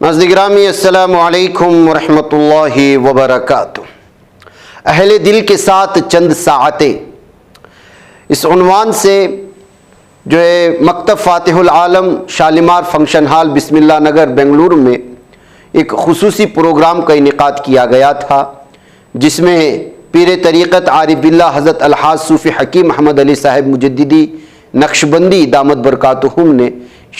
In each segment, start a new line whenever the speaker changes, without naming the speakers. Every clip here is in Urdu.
ناظرین گرامی السلام علیکم ورحمۃ اللہ وبرکاتہ۔ اہل دل کے ساتھ چند ساعتیں، اس عنوان سے جو ہے مکتب فاتح العالم شالیمار فنکشن ہال بسم اللہ نگر بنگلور میں ایک خصوصی پروگرام کا انعقاد کیا گیا تھا، جس میں پیر طریقت عارف باللہ حضرت الحاج صوفی حکیم محمد علی صاحب مجددی نقشبندی دامت برکاتہم نے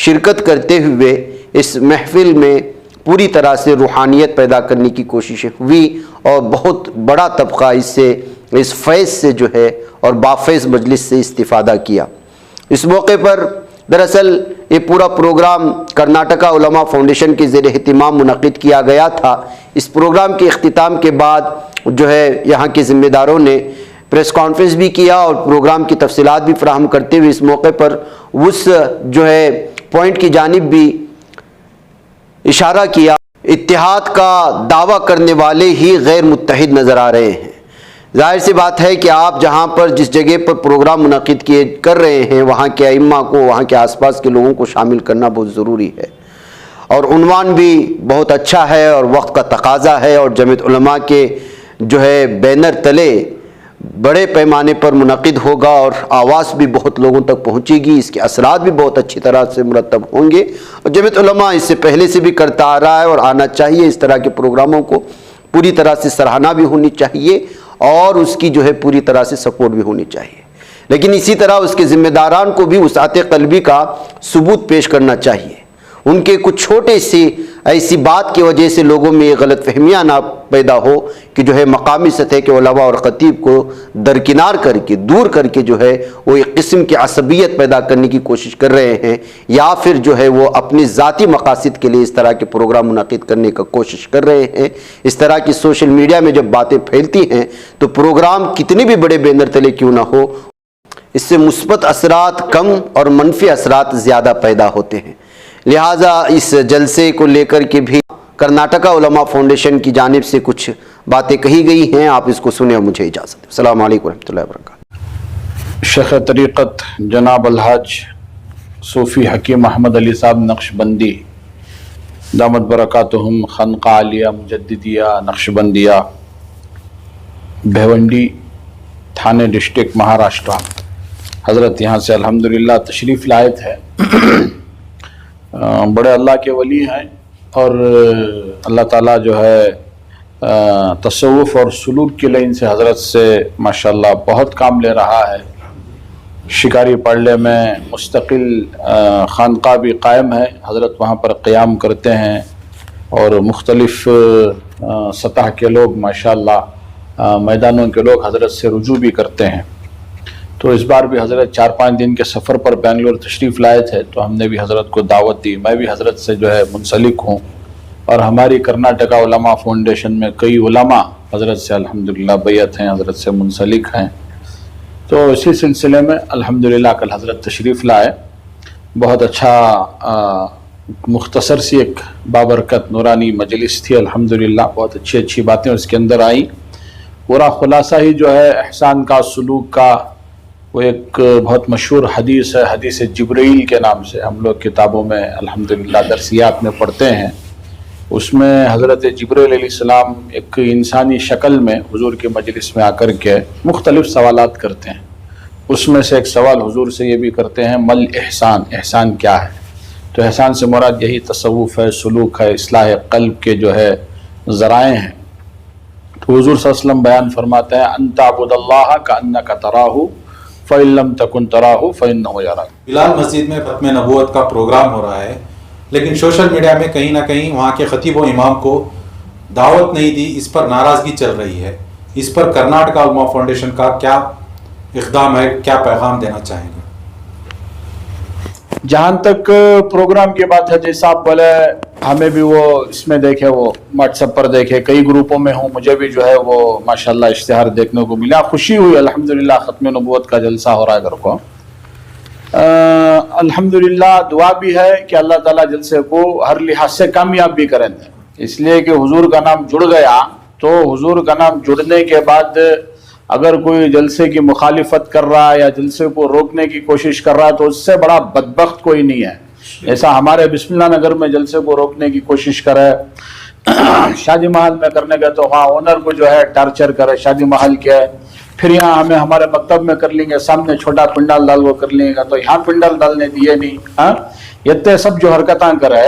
شرکت کرتے ہوئے اس محفل میں پوری طرح سے روحانیت پیدا کرنے کی کوششیں ہوئی اور بہت بڑا طبقہ اس فیض سے جو ہے اور بافیض مجلس سے استفادہ کیا۔ اس موقع پر دراصل یہ پورا پروگرام کرناٹکا علماء فاؤنڈیشن کے زیر اہتمام منعقد کیا گیا تھا۔ اس پروگرام کے اختتام کے بعد جو ہے یہاں کے ذمہ داروں نے پریس کانفرنس بھی کیا اور پروگرام کی تفصیلات بھی فراہم کرتے ہوئے اس موقع پر اس جو ہے پوائنٹ کی جانب بھی اشارہ کیا، اتحاد کا دعویٰ کرنے والے ہی غیر متحد نظر آ رہے ہیں۔ ظاہر سی بات ہے کہ آپ جہاں پر جس جگہ پر پروگرام منعقد کر رہے ہیں وہاں کے ائمہ کو، وہاں کے آس پاس کے لوگوں کو شامل کرنا بہت ضروری ہے، اور عنوان بھی بہت اچھا ہے اور وقت کا تقاضا ہے، اور جمعیت علماء کے جو ہے بینر تلے بڑے پیمانے پر منعقد ہوگا اور آواز بھی بہت لوگوں تک پہنچے گی، اس کے اثرات بھی بہت اچھی طرح سے مرتب ہوں گے، اور جمعیت علماء اس سے پہلے سے بھی کرتا آ رہا ہے اور آنا چاہیے۔ اس طرح کے پروگراموں کو پوری طرح سے سراہنا بھی ہونی چاہیے اور اس کی جو ہے پوری طرح سے سپورٹ بھی ہونی چاہیے، لیکن اسی طرح اس کے ذمہ داران کو بھی وسعت قلبی کا ثبوت پیش کرنا چاہیے۔ ان کے کچھ چھوٹے سی ایسی بات کی وجہ سے لوگوں میں یہ غلط فہمیاں نہ پیدا ہو کہ جو ہے مقامی سطح کے علماء اور خطیب کو درکنار کر کے، دور کر کے جو ہے وہ ایک قسم کی عصبیت پیدا کرنے کی کوشش کر رہے ہیں، یا پھر جو ہے وہ اپنی ذاتی مقاصد کے لیے اس طرح کے پروگرام منعقد کرنے کا کوشش کر رہے ہیں۔ اس طرح کی سوشل میڈیا میں جب باتیں پھیلتی ہیں تو پروگرام کتنے بھی بڑے بینر تلے کیوں نہ ہو، اس سے مثبت اثرات کم اور منفی اثرات زیادہ پیدا ہوتے ہیں۔ لہٰذا اس جلسے کو لے کر کے بھی کرناٹکا علماء فاؤنڈیشن کی جانب سے کچھ باتیں کہی گئی ہیں، آپ اس کو سنیں اور مجھے اجازت دیں۔ السلام علیکم ورحمۃ اللہ وبرکاتہ۔
شیخ طریقت جناب الحاج صوفی حکیم محمد علی صاحب نقشبندی دامت برکاتہم خانقاہ عالیہ مجددیہ نقشبندیہ بھیونڈی تھانے ڈسٹرکٹ مہاراشٹرا، حضرت یہاں سے الحمدللہ تشریف لائے تھے۔ بڑے اللہ کے ولی ہیں اور اللہ تعالیٰ جو ہے تصوف اور سلوک کی لائن سے حضرت سے ماشاءاللہ بہت کام لے رہا ہے۔ شکاری پڑلے میں مستقل خانقاہ بھی قائم ہے، حضرت وہاں پر قیام کرتے ہیں اور مختلف سطح کے لوگ ماشاءاللہ میدانوں کے لوگ حضرت سے رجوع بھی کرتے ہیں۔ تو اس بار بھی حضرت 4-5 دن کے سفر پر بنگلور تشریف لائے تھے، تو ہم نے بھی حضرت کو دعوت دی۔ میں بھی حضرت سے جو ہے منسلک ہوں، اور ہماری کرناٹکا علماء فاؤنڈیشن میں کئی علماء حضرت سے الحمدللہ بیعت ہیں، حضرت سے منسلک ہیں۔ تو اسی سلسلے میں الحمدللہ کل حضرت تشریف لائے۔ بہت اچھا مختصر سی ایک بابرکت نورانی مجلس تھی الحمدللہ، بہت اچھی باتیں اس کے اندر آئیں۔ پورا خلاصہ ہی جو ہے احسان کا، سلوک کا، وہ ایک بہت مشہور حدیث ہے، حدیث جبرائیل کے نام سے ہم لوگ کتابوں میں الحمدللہ درسیات میں پڑھتے ہیں۔ اس میں حضرت جبرائیل علیہ السلام ایک انسانی شکل میں حضور کے مجلس میں آ کر کے مختلف سوالات کرتے ہیں۔ اس میں سے ایک سوال حضور سے یہ بھی کرتے ہیں، مل احسان، احسان کیا ہے؟ تو احسان سے مراد یہی تصوف ہے، سلوک ہے، اصلاح قلب کے جو ہے ذرائع ہیں۔ تو حضور صلی اللہ علیہ وسلم بیان فرماتے ہیں، ان تعبد اللہ کأنک تراہ فَإِن لَمْ تَكُنْ تَرَاهُ فَإِنَّهُ يَرَاكَ۔
بلال مسجد میں ختم نبوت کا پروگرام ہو رہا ہے، لیکن سوشل میڈیا میں کہیں نہ کہیں وہاں کے خطیب و امام کو دعوت نہیں دی، اس پر ناراضگی چل رہی ہے۔ اس پر کرناٹکا علماء فاؤنڈیشن کا کیا اقدام ہے، کیا پیغام دینا چاہیں گے؟
جہاں تک پروگرام کی بات ہے، جیسا آپ بولے، ہمیں بھی وہ اس میں دیکھے، وہ واٹس ایپ پر دیکھے، کئی گروپوں میں ہوں، مجھے بھی جو ہے وہ ماشاءاللہ اشتہار دیکھنے کو ملا، خوشی ہوئی الحمدللہ۔ ختم نبوت کا جلسہ ہو رہا ہے گھر کو، الحمدللہ۔ دعا بھی ہے کہ اللہ تعالیٰ جلسے کو ہر لحاظ سے کامیاب بھی کریں دیں، اس لیے کہ حضور کا نام جڑ گیا، تو حضور کا نام جڑنے کے بعد اگر کوئی جلسے کی مخالفت کر رہا ہے یا جلسے کو روکنے کی کوشش کر رہا ہے تو اس سے بڑا بدبخت کوئی نہیں ہے۔ ایسا ہمارے بسم اللہ نگر میں جلسے کو روکنے کی کوشش کرے، شادی محل میں کرنے گئے تو وہاں اونر کو جو ہے ٹارچر کرے شادی محل کے، پھر یہاں ہمیں ہمارے مکتب میں کر لیں گے، سامنے چھوٹا پنڈال ڈال وہ کر لیں گے تو یہاں پنڈال ڈالنے دیے نہیں، ہاں یہ سب جو حرکتاں کرے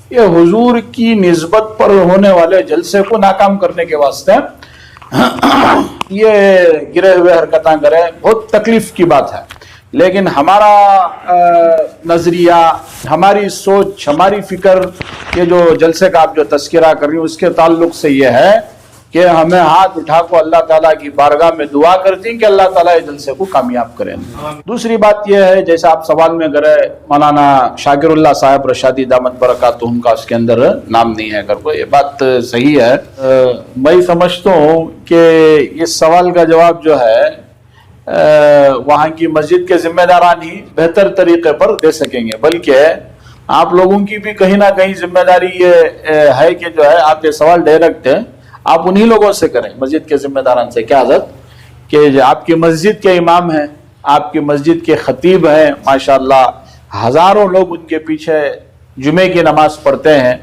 یہ حضور کی نسبت پر ہونے والے جلسے کو ناکام کرنے کے واسطے یہ گرے ہوئے حرکتاں کرے، بہت تکلیف کی بات ہے۔ لیکن ہمارا نظریہ، ہماری سوچ، ہماری فکر، یہ جو جلسے کا آپ جو تذکرہ کر رہی ہوں اس کے تعلق سے یہ ہے کہ ہمیں ہاتھ اٹھا کو اللہ تعالیٰ کی بارگاہ میں دعا کرتی ہیں کہ اللہ تعالیٰ اس جلسے کو کامیاب کریں۔ دوسری بات یہ ہے، جیسے آپ سوال میں کرے مولانا شاکر اللہ صاحب رشادی دامت برکاتہم کا اس کے اندر نام نہیں ہے، یہ بات صحیح ہے۔ میں سمجھتا ہوں کہ اس سوال کا جواب جو ہے وہاں کی مسجد کے ذمہ داران ہی بہتر طریقے پر دے سکیں گے، بلکہ آپ لوگوں کی بھی کہیں نہ کہیں ذمہ داری یہ ہے کہ جو ہے آپ یہ سوال ڈائریکٹ آپ انہی لوگوں سے کریں، مسجد کے ذمہ داران سے۔ کیا حضرت کہ آپ کی مسجد کے امام ہیں، آپ کی مسجد کے خطیب ہیں، ماشاءاللہ ہزاروں لوگ ان کے پیچھے جمعے کی نماز پڑھتے ہیں،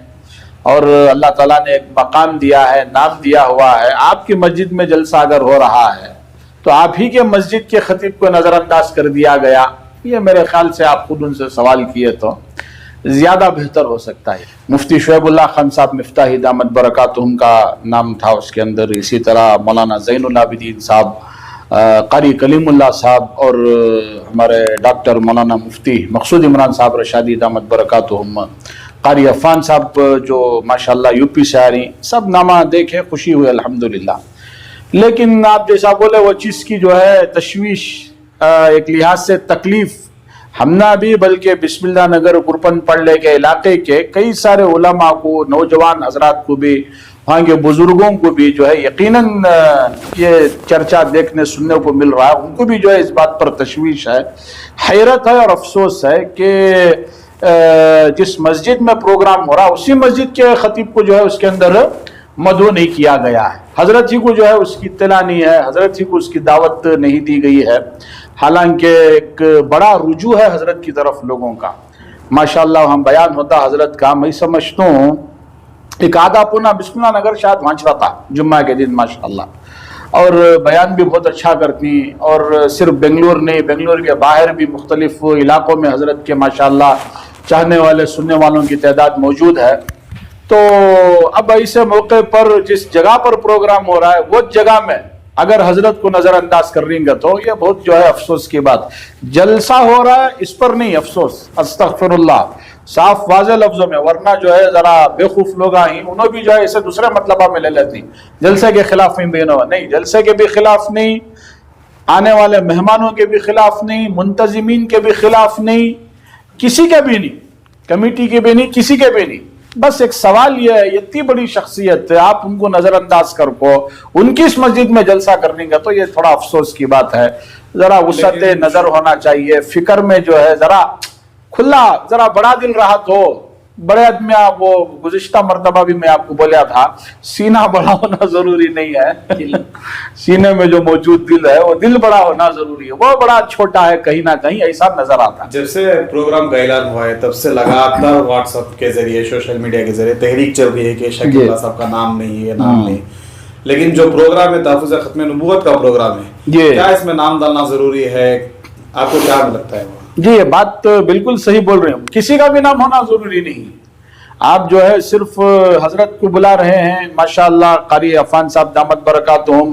اور اللہ تعالیٰ نے ایک مقام دیا ہے، نام دیا ہوا ہے۔ آپ کی مسجد میں جلسہ اگر ہو رہا ہے تو آپ ہی کے مسجد کے خطیب کو نظر انداز کر دیا گیا، یہ میرے خیال سے آپ خود ان سے سوال کیے تو زیادہ بہتر ہو سکتا ہے۔ مفتی شعیب اللہ خان صاحب مفتاحی دامت برکاتہم کا نام تھا اس کے اندر، اسی طرح مولانا زین العابدین صاحب، قاری کلیم اللہ صاحب، اور ہمارے ڈاکٹر مولانا مفتی مقصود عمران صاحب رشادی دامت برکاتہم، قاری عفان صاحب جو ماشاءاللہ یو پی سے آ رہی، سب نامہ دیکھے خوشی ہوئی الحمدللہ۔ لیکن آپ جیسا بولے وہ چیز کی جو ہے تشویش، ایک لحاظ سے تکلیف ہم نہ بھی بلکہ بسم اللہ نگر گرپن پڑلے کے علاقے کے کئی سارے علماء کو، نوجوان حضرات کو بھی، وہاں کے بزرگوں کو بھی جو ہے یقیناً یہ چرچا دیکھنے سننے کو مل رہا ہے، ان کو بھی جو ہے اس بات پر تشویش ہے، حیرت ہے اور افسوس ہے کہ جس مسجد میں پروگرام ہو رہا اسی مسجد کے خطیب کو جو ہے اس کے اندر مدعو نہیں کیا گیا ہے، حضرت ہی کو جو ہے اس کی اطلاع نہیں ہے، حضرت ہی کو اس کی دعوت نہیں دی گئی ہے، حالانکہ ایک بڑا رجوع ہے حضرت کی طرف لوگوں کا، ماشاءاللہ وہاں بیان ہوتا حضرت کا، میں سمجھتا ہوں ایک آدھا پونا بسم اللہ نگر شاید وہاں رہتا جمعہ کے دن ماشاءاللہ، اور بیان بھی بہت اچھا کرتی، اور صرف بنگلور نہیں، بنگلور کے باہر بھی مختلف علاقوں میں حضرت کے ماشاءاللہ چاہنے والے سننے والوں کی تعداد موجود ہے۔ تو اب ایسے موقع پر جس جگہ پر پروگرام ہو رہا ہے وہ جگہ میں اگر حضرت کو نظر انداز کر رہیں گے تو یہ بہت جو ہے افسوس کی بات، جلسہ ہو رہا ہے اس پر نہیں افسوس، استغفر اللہ، صاف واضح لفظوں میں، ورنہ جو ہے ذرا بےخوف لوگ آئیں انہوں بھی جو ہے اسے دوسرے مطلبہ میں لے لیتی، جلسے کے خلاف نہیں، جلسے کے بھی خلاف نہیں، آنے والے مہمانوں کے بھی خلاف نہیں، منتظمین کے بھی خلاف نہیں، کسی کے بھی نہیں، کمیٹی کے بھی نہیں، کسی کے بھی نہیں، بس ایک سوال یہ ہے، اتنی بڑی شخصیت ہے، آپ ان کو نظر انداز کر کو ان کی اس مسجد میں جلسہ کرنے گا تو یہ تھوڑا افسوس کی بات ہے، ذرا وسعت نظر ہونا چاہیے، فکر میں جو ہے ذرا کھلا، ذرا بڑا دل رہا تو بڑے آدمی، وہ گزشتہ مرتبہ بھی میں آپ کو بولیا تھا سینہ بڑا ہونا ضروری نہیں ہے، سینے میں جو موجود دل ہے وہ دل بڑا ہونا ضروری ہے، وہ بڑا چھوٹا ہے کہیں نہ کہیں ایسا نظر آتا ہے۔
جب سے پروگرام کا اعلان ہوا ہے تب سے لگاتار واٹس ایپ کے ذریعے، سوشل میڈیا کے ذریعے تحریک چل رہی ہے کہ شکیل اللہ صاحب کا نام نہیں ہے، نام نہیں، لیکن جو پروگرام ہے تحفظ ختم نبوت کا پروگرام ہے، کیا اس میں نام ڈالنا ضروری ہے؟ آپ کو کیا لگتا ہے؟
جی یہ بات بالکل صحیح بول رہے ہیں، کسی کا بھی نام ہونا ضروری نہیں، آپ جو ہے صرف حضرت کو بلا رہے ہیں، ماشاءاللہ قاری عفان صاحب دامت برکاتہم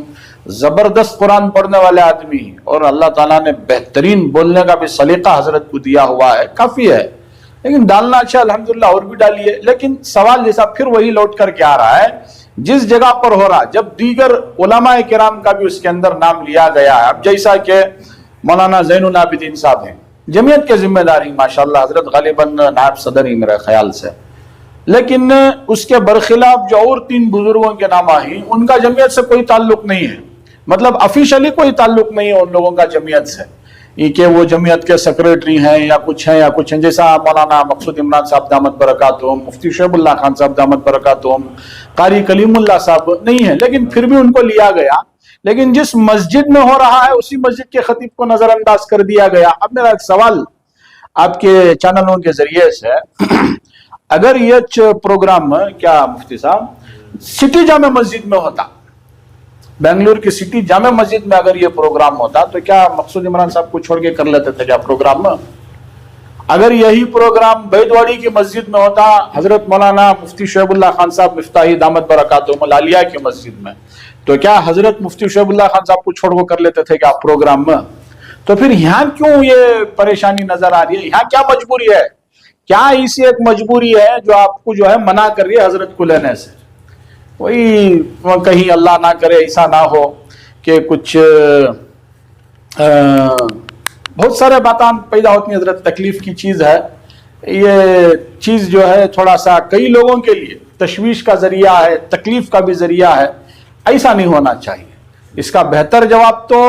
زبردست قرآن پڑھنے والے آدمی، اور اللہ تعالیٰ نے بہترین بولنے کا بھی سلیقہ حضرت کو دیا ہوا ہے، کافی ہے، لیکن ڈالنا اچھا الحمدللہ اور بھی ڈالیے، لیکن سوال جیسا پھر وہی لوٹ کر کے آ رہا ہے جس جگہ پر ہو رہا، جب دیگر علماء کرام کا بھی اس کے اندر نام لیا گیا ہے، اب جیسا کہ مولانا زین العابدین صاحب ہیں، جمعیت کے ذمہ دار ہی ماشاءاللہ، حضرت غالباً نائب صدر ہی میرے خیال سے، لیکن اس کے برخلاف جو اور 3 بزرگوں کے نام ہیں ان کا جمعیت سے کوئی تعلق نہیں ہے، مطلب افیشلی کوئی تعلق نہیں ہے ان لوگوں کا جمعیت سے، یہ کہ وہ جمعیت کے سیکریٹری ہیں یا کچھ ہیں، جیسا مولانا مقصود عمران صاحب دامت برکاتہم، مفتی شعیب اللہ خان صاحب دامت برکاتہم، قاری کلیم اللہ صاحب نہیں ہے، لیکن پھر بھی ان کو لیا گیا، لیکن جس مسجد میں ہو رہا ہے اسی مسجد کے خطیب کو نظر انداز کر دیا گیا۔ اب میرا ایک سوال، آپ کے چینلوں کے ذریعے سے اگر یہ پروگرام کیا مفتی صاحب سٹی جامع مسجد میں ہوتا، بنگلور کی سٹی جامع مسجد میں اگر یہ پروگرام ہوتا تو کیا مقصود عمران صاحب کو چھوڑ کے کر لیتے تھے کیا پروگرام میں؟ اگر یہی پروگرام بیدواڑی کی مسجد میں ہوتا، حضرت مولانا مفتی شعیب اللہ خان صاحب مفتاحی دامت برکاتہم العالیہ کی مسجد میں، تو کیا حضرت مفتی شعیب اللہ خان صاحب کو چھوڑ وہ کر لیتے تھے کیا پروگرام میں؟ تو پھر یہاں کیوں یہ پریشانی نظر آ رہی ہے؟ یہاں کیا مجبوری ہے؟ کیا ایسی ایک مجبوری ہے جو آپ کو جو ہے منع کر رہی ہے حضرت کو لینے سے؟ وہی کہیں اللہ نہ کرے ایسا نہ ہو کہ کچھ بہت سارے باتیں پیدا ہوتی ہیں حضرت، تکلیف کی چیز ہے یہ چیز جو ہے، تھوڑا سا کئی لوگوں کے لیے تشویش کا ذریعہ ہے، تکلیف کا بھی ذریعہ ہے، ایسا نہیں ہونا چاہیے۔ اس کا بہتر جواب تو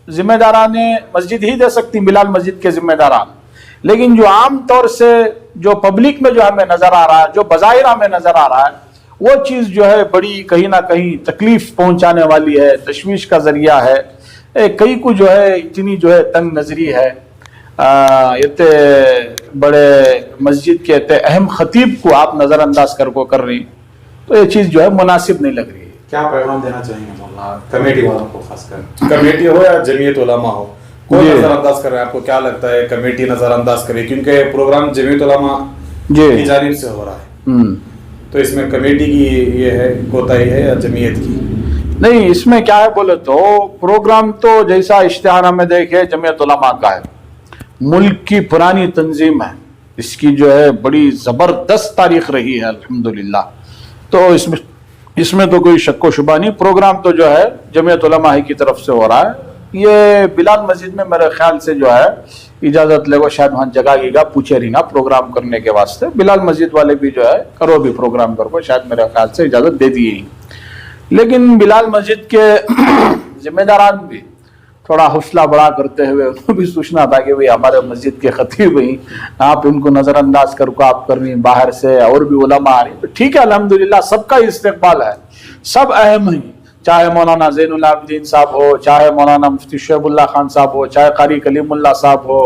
ذمہ داران مسجد ہی دے سکتی، بلال مسجد کے ذمہ داران، لیکن جو عام طور سے جو پبلک میں جو ہمیں نظر آ رہا ہے، جو بظاہر ہمیں نظر آ رہا ہے، وہ چیز جو ہے بڑی کہیں نہ کہیں تکلیف پہنچانے والی ہے، تشویش کا ذریعہ ہے۔ کئی کو جو ہے اتنی جو ہے تنگ نظری ہے، اتنے بڑے مسجد کے اتنے اہم خطیب کو آپ نظر انداز کر رہی، تو یہ چیز جو ہے مناسب نہیں لگ رہی ہے۔
کیا پیغام دینا چاہیں گے مولانا کمیٹی والوں کو، خاص کر
کمیٹی ہو یا جمعیت علماء ہو، کوئی نظر انداز کر رہے ہیں؟ آپ کو کیا لگتا ہے کمیٹی نظر انداز کرے؟ کیونکہ پروگرام جمعیت علماء کی جانب سے ہو رہا ہے، تو اس میں کمیٹی کی یہ ہے کوتاہی ہے یا جمعیت کی؟
نہیں، اس میں کیا ہے بولے تو پروگرام تو جیسا اشتہار میں دیکھے جمعیت علماء کا ہے، ملک کی پرانی تنظیم ہے، اس کی جو ہے بڑی زبردست تاریخ رہی ہے الحمدللہ، تو اس میں تو کوئی شک و شبہ نہیں، پروگرام تو جو ہے جمعیت علماء کی طرف سے ہو رہا ہے۔ یہ بلال مسجد میں میرے خیال سے جو ہے اجازت لے گا، شاید وہاں جگہ گی گا پوچھے رہی نا پروگرام کرنے کے واسطے، بلال مسجد والے بھی جو ہے کرو بھی پروگرام کرو، شاید میرے خیال سے اجازت دے دی ہی، لیکن بلال مسجد کے ذمہ داران بھی تھوڑا حوصلہ بڑا کرتے ہوئے ان کو بھی سوچنا تھا کہ بھئی ہمارے مسجد کے خطیب ہیں، آپ ان کو نظر انداز کر رہی ہیں، باہر سے اور بھی علماء آ رہی ہیں، تو ٹھیک ہے الحمدللہ سب کا استقبال ہے، سب اہم ہیں، چاہے مولانا زین العابدین صاحب ہو، چاہے مولانا مفتی شعیب اللہ خان صاحب ہو، چاہے قاری کلیم اللہ صاحب ہو،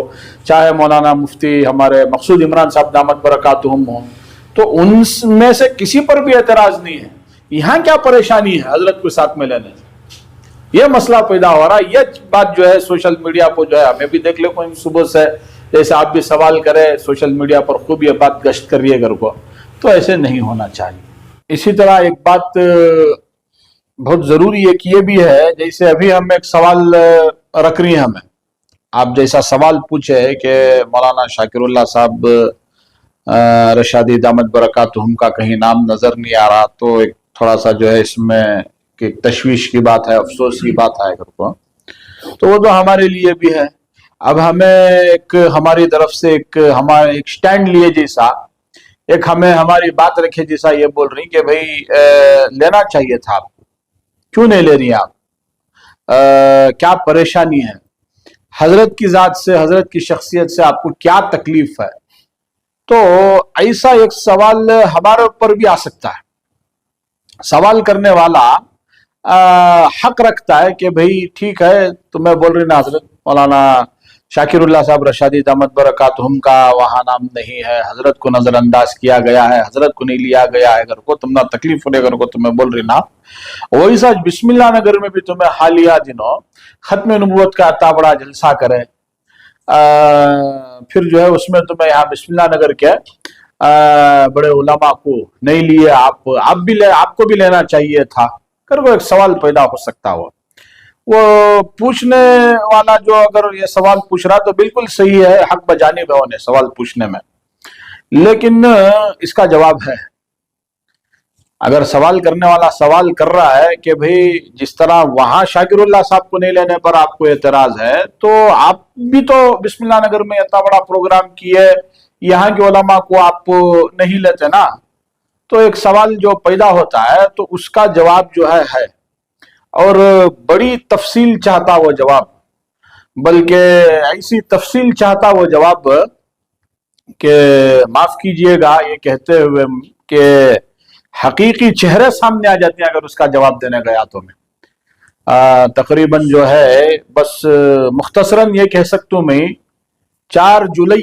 چاہے مولانا مفتی ہمارے مقصود عمران صاحب دامت برکاتہم ہو، تو ان میں سے کسی پر بھی اعتراض نہیں ہے۔ یہاں کیا پریشانی ہے حضرت کو ساتھ میں لینے سے؟ یہ مسئلہ پیدا ہو رہا ہے، یہ بات جو ہے سوشل میڈیا پر جو ہے ہمیں بھی دیکھ لے کوئی صبح سے، جیسے آپ بھی سوال کرے سوشل میڈیا پر خوب یہ بات گشت کر رہی ہے گھر کو، تو ایسے نہیں ہونا چاہیے۔ اسی طرح ایک بات بہت ضروری ہے کہ یہ بھی ہے، جیسے ابھی ہم ایک سوال رکھ رہی ہیں، ہمیں آپ جیسا سوال پوچھے کہ مولانا شاکر اللہ صاحب رشادی دامت برکاتہم کا کہیں نام نظر نہیں آ رہا، تو ایک تھوڑا سا جو ہے اس میں کہ تشویش کی بات ہے، افسوس کی بات ہے گھر کو، تو وہ تو ہمارے لیے بھی ہے۔ اب ہمیں ایک ہماری طرف سے ایک ہمارے ایک سٹینڈ لیے جیسا، ایک ہمیں ہماری بات رکھے جیسا یہ بول رہی کہ بھئی لینا چاہیے تھا آپ کو، کیوں نہیں لے رہی آپ؟ کیا پریشانی ہے؟ حضرت کی ذات سے، حضرت کی شخصیت سے آپ کو کیا تکلیف ہے؟ تو ایسا ایک سوال ہمارے اوپر بھی آ سکتا ہے۔ سوال کرنے والا حق رکھتا ہے کہ بھئی ٹھیک ہے، تو میں بول رہی نا حضرت مولانا شاکر اللہ صاحب رشادی دامت برکاتہم کا وہاں نام نہیں ہے، حضرت کو نظر انداز کیا گیا ہے، حضرت کو نہیں لیا گیا ہے، گھر کو تم نہ تکلیف ہونے گھر کو تمہیں بول رہی نا۔ وہی ساتھ بسم اللہ نگر میں بھی تمہیں حالیہ دنوں ختم نبوت کا اتنا بڑا جلسہ کرے، پھر جو ہے اس میں تمہیں یہاں بسم اللہ نگر کے بڑے علماء کو نہیں لیے، آپ کو بھی لینا چاہیے تھا، کر وہ ایک سوال پیدا ہو سکتا ہو۔ وہ پوچھنے والا جو اگر یہ سوال پوچھ رہا تو بالکل صحیح ہے، حق بجانب ہے انہیں سوال پوچھنے میں، لیکن اس کا جواب ہے۔ اگر سوال کرنے والا سوال کر رہا ہے کہ بھئی جس طرح وہاں شاکر اللہ صاحب کو نہیں لینے پر آپ کو اعتراض ہے، تو آپ بھی تو بسم اللہ نگر میں اتنا بڑا پروگرام کیے، یہاں کے علماء کو آپ نہیں لیتے نا، تو ایک سوال جو پیدا ہوتا ہے تو اس کا جواب جو ہے اور بڑی تفصیل چاہتا وہ جواب، بلکہ ایسی تفصیل چاہتا وہ جواب کہ معاف کیجئے گا یہ کہتے ہوئے کہ حقیقی چہرے سامنے آ جاتے ہیں اگر اس کا جواب دینے گیا تو میں تقریباً جو ہے بس مختصراً یہ کہہ سکتا ہوں میں 4 جولائی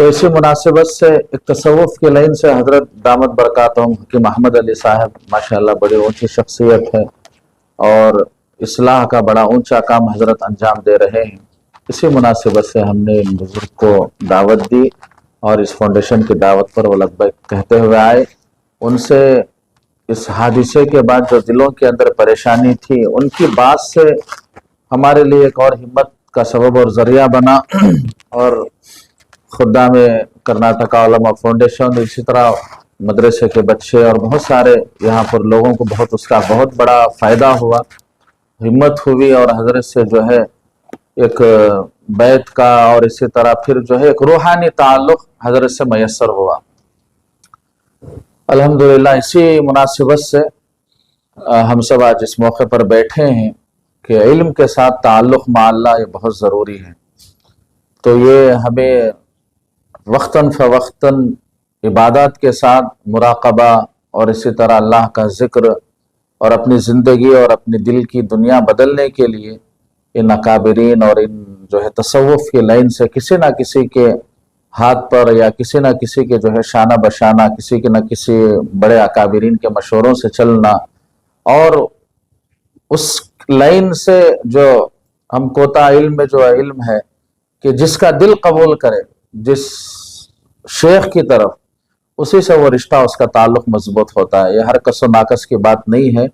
تو اسی مناسبت سے ایک تصوف کی لائن سے حضرت دامت برکاتہم حکیم احمد علی صاحب ماشاءاللہ بڑی اونچی شخصیت ہے اور اصلاح کا بڑا اونچا کام حضرت انجام دے رہے ہیں. اسی مناسبت سے ہم نے ان بزرگ کو دعوت دی اور اس فاؤنڈیشن کی دعوت پر وہ لگ بھگ کہتے ہوئے آئے. ان سے اس حادثے کے بعد جو دلوں کے اندر پریشانی تھی ان کی بات سے ہمارے لیے ایک اور ہمت کا سبب اور ذریعہ بنا. اور خدام کرناٹکا علماء فاؤنڈیشن اسی طرح مدرسے کے بچے اور بہت سارے یہاں پر لوگوں کو اس کا بہت بڑا فائدہ ہوا، ہمت ہوئی اور حضرت سے جو ہے ایک بیت کا اور اسی طرح پھر جو ہے ایک روحانی تعلق حضرت سے میسر ہوا. الحمدللہ اسی مناسبت سے ہم سب آج اس موقع پر بیٹھے ہیں کہ علم کے ساتھ تعلق مع اللہ یہ بہت ضروری ہے. تو یہ ہمیں وقتاً فوقتاً عبادات کے ساتھ مراقبہ اور اسی طرح اللہ کا ذکر اور اپنی زندگی اور اپنی دل کی دنیا بدلنے کے لیے ان اکابرین اور ان جو ہے تصوف کی لائن سے کسی نہ کسی کے ہاتھ پر یا کسی نہ کسی کے جو ہے شانہ بشانہ کسی کے نہ کسی بڑے اکابرین کے مشوروں سے چلنا اور اس لائن سے جو ہم کوتا علم میں جو علم ہے کہ جس کا دل قبول کرے جس شیخ کی طرف اسی سے وہ رشتہ اس کا تعلق مضبوط ہوتا ہے. یہ ہر کس و ناقص کی بات نہیں ہے.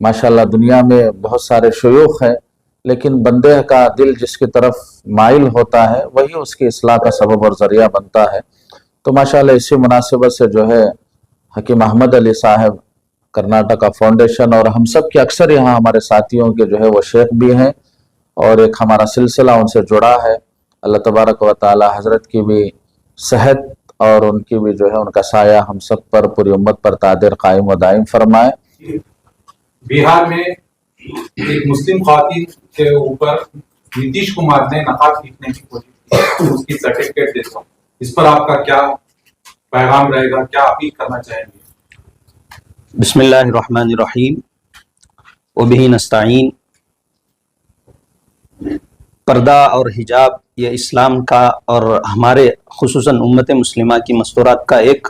ماشاءاللہ دنیا میں بہت سارے شیوخ ہیں لیکن بندے کا دل جس کی طرف مائل ہوتا ہے وہی اس کی اصلاح کا سبب اور ذریعہ بنتا ہے. تو ماشاءاللہ اسی مناسبت سے جو ہے حکیم احمد علی صاحب کرناٹکا فاؤنڈیشن اور ہم سب کے اکثر یہاں ہمارے ساتھیوں کے جو ہے وہ شیخ بھی ہیں اور ایک ہمارا سلسلہ ان سے جڑا ہے. اللہ تبارک و تعالی حضرت کی بھی صحت اور ان کی بھی جو ہے ان کا سایہ ہم سب پر پوری امت پر تعدیر قائم و دائم فرمائے.
بہار میں ایک مسلم خواتین کے اوپر نتیش کمار نے نقاب کھینچنے کی کوشش کی، اس کی سرٹیفکیٹ دیتا ہوں، اس پر آپ کا کیا پیغام رہے گا، کیا اپیل کرنا چاہیں گے؟
بسم اللہ الرحمن الرحیم وبہ نستعین. پردہ اور حجاب یہ اسلام کا اور ہمارے خصوصاً امت مسلمہ کی مستورات کا ایک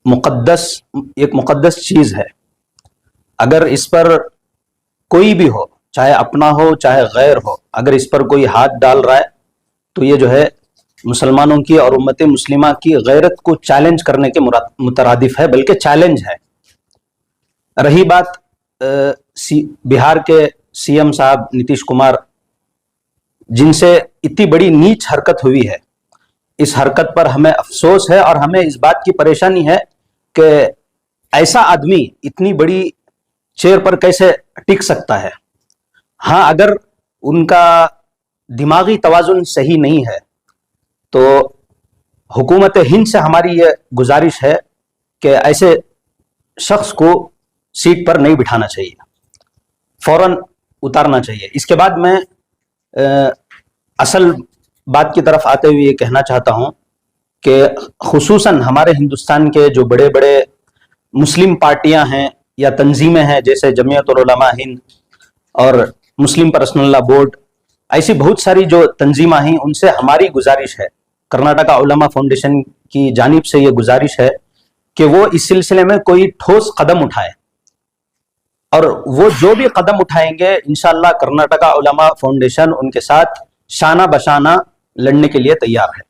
مقدس چیز ہے. اگر اس پر کوئی بھی ہو، چاہے اپنا ہو چاہے غیر ہو، اگر اس پر کوئی ہاتھ ڈال رہا ہے تو یہ جو ہے مسلمانوں کی اور امت مسلمہ کی غیرت کو چیلنج کرنے کے مترادف ہے، بلکہ چیلنج ہے. رہی بات بہار کے سی ایم صاحب نتیش کمار جن سے اتنی بڑی نیچ حرکت ہوئی ہے، اس حرکت پر ہمیں افسوس ہے اور ہمیں اس بات کی پریشانی ہے کہ ایسا آدمی اتنی بڑی چیئر پر کیسے ٹک سکتا ہے. ہاں اگر ان کا دماغی توازن صحیح نہیں ہے تو حکومت ہند سے ہماری یہ گزارش ہے کہ ایسے شخص کو سیٹ پر نہیں بٹھانا چاہیے، فوراً اتارنا چاہیے. اس کے بعد میں اصل بات کی طرف آتے ہوئے یہ کہنا چاہتا ہوں کہ خصوصاً ہمارے ہندوستان کے جو بڑے بڑے مسلم پارٹیاں ہیں یا تنظیمیں ہیں جیسے جمعیت العلماء ہند اور مسلم پرسنل لا بورڈ، ایسی بہت ساری جو تنظیمیں ہیں ان سے ہماری گزارش ہے، کرناٹکا علماء فاؤنڈیشن کی جانب سے یہ گزارش ہے کہ وہ اس سلسلے میں کوئی ٹھوس قدم اٹھائے، اور وہ جو بھی قدم اٹھائیں گے انشاءاللہ کرناٹکا علماء فاؤنڈیشن ان کے ساتھ شانہ بشانہ لڑنے کے لیے تیار ہے.